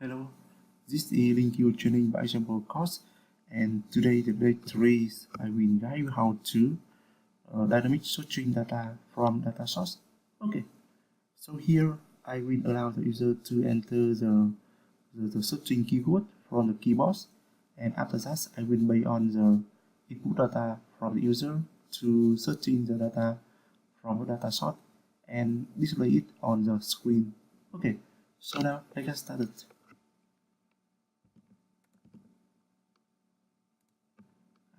Hello, this is LinQ training by example course, and today the day 3 I will guide you how to dynamic searching data from data source. Okay, so here I will allow the user to enter the searching keyword from the keyboard, and after that I will based on the input data from the user to searching the data from the data source and display it on the screen. Okay, so now let's get started.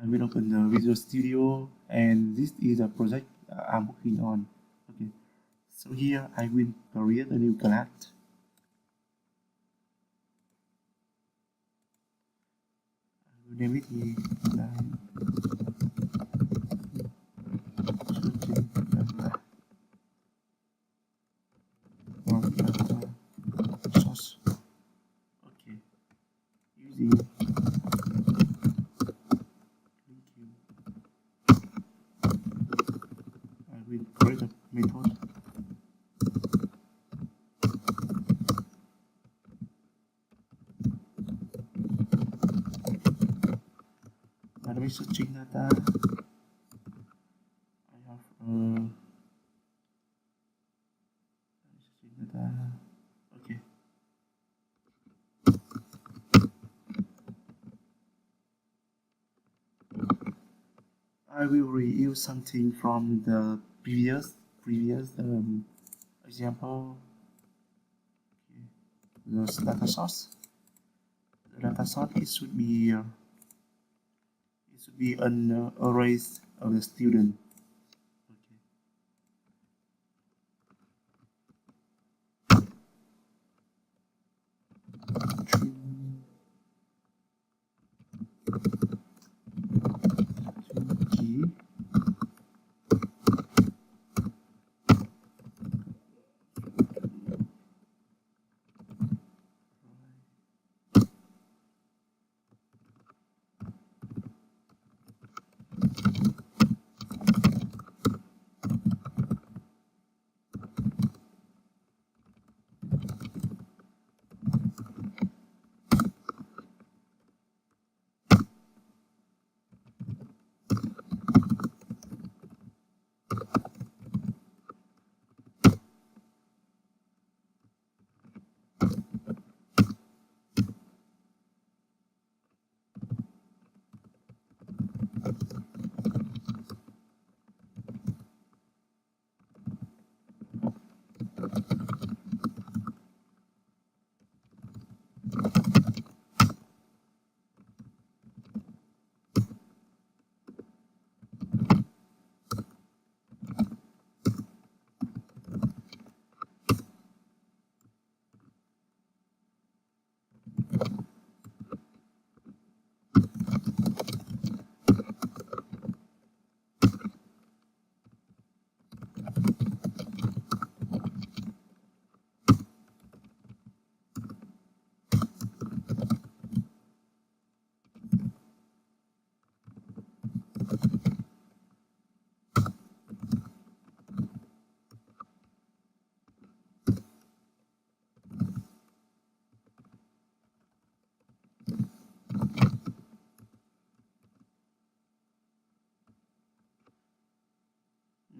I will open the Visual Studio, and this is a project I'm working on. Okay, so here I will create a new class. I will name it searching data or data source. Okay, using LinQ, I will create a method. By the way, searching data, I have searching data. Okay. I will reuse something from the previous example. Okay. The data source. The data source it should be an array of the student. Okay. G.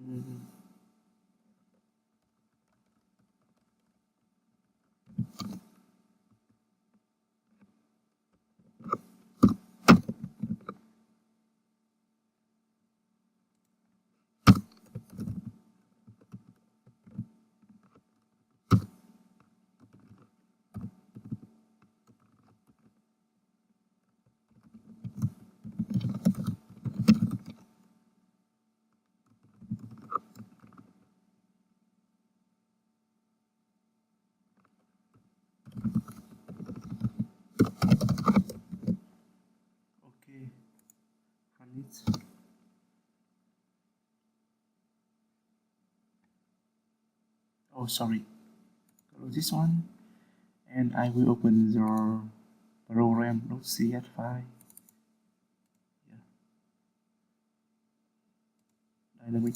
Mm. Okay, run it. Oh, sorry. Close this one, and I will open your program.cs file. Yeah. Dynamic.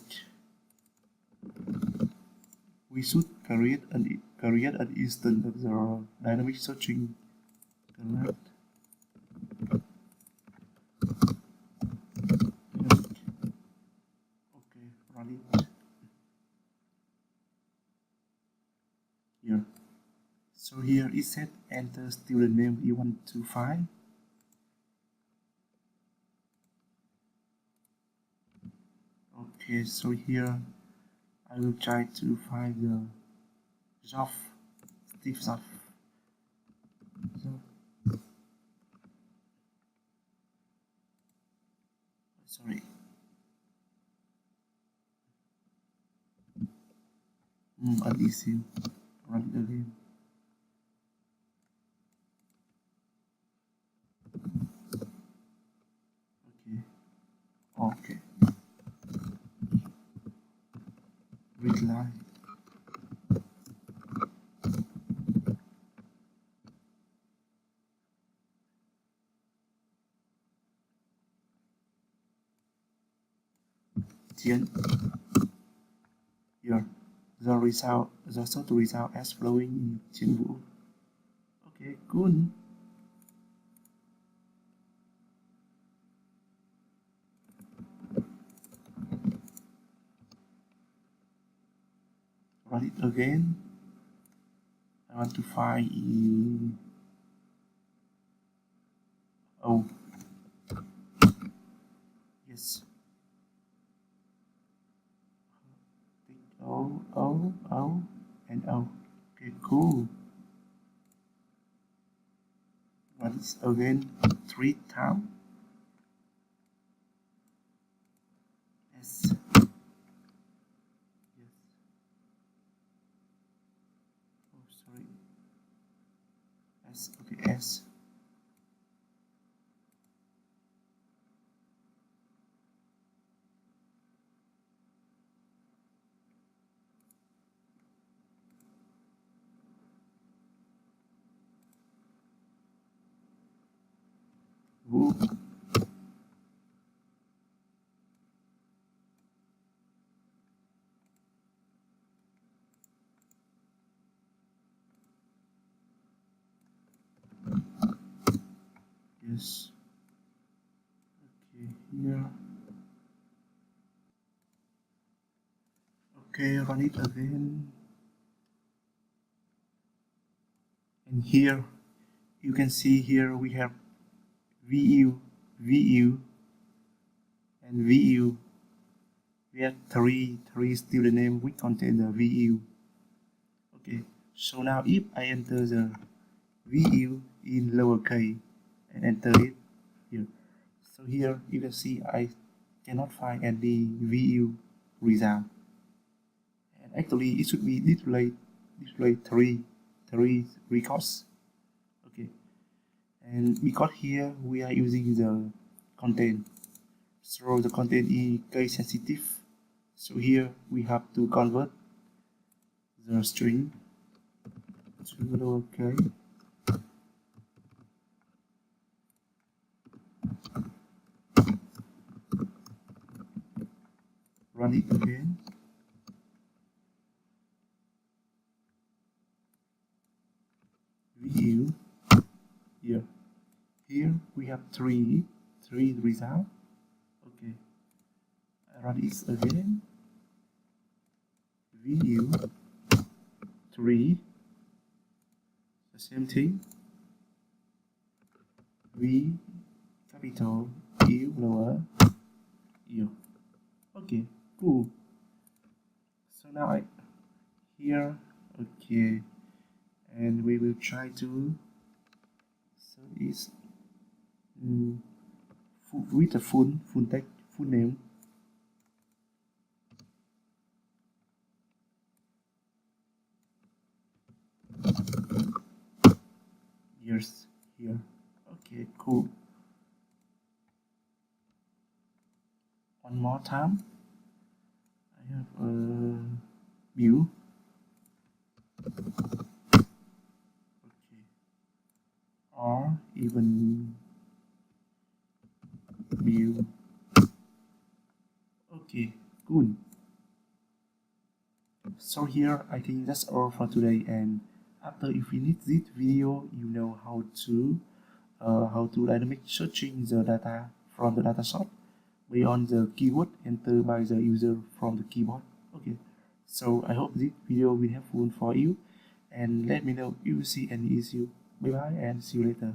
We should create create an instance of the dynamic searching collect okay, run it here. So here it said enter student name you want to find. Okay, so here I will try to find the job, Steve job. Sorry. Uneasy. Run it again. Okay. Read line. Here, the search result as following in Chiến Vũ. Okay, good. Run it again. I want to find O. Yes. O, and O. Okay, cool. Run it again 3 times. S. Yes. Oh, sorry. S. Okay, S. Woo. Yes. Okay, here. Okay, run it again. And here you can see here we have VU, and VU. We have three student name which contain the VU. Okay, so now if I enter the VU in lowercase and enter it here, so here you can see I cannot find any VU result, and actually it should be display three records. Okay, and because here we are using the content, so the content is case sensitive, so here we have to convert the string to lowercase. Run it again. View here. Here we have three results. Okay. Run it again. View 3. The same thing. V capital U lower U. Okay, cool. So now here, okay, and we will try to. So it's with the full text, full name. Yes, here. Okay, cool. One more time. I have a view. Okay. Or even view. Okay, good. So here I think that's all for today, and after if you need this video, you know how to dynamic searching the data from the data source beyond the keyword entered by the user from the keyboard. Okay, so I hope this video will helpful for you, and let me know if you see any issue. Bye bye and see you later.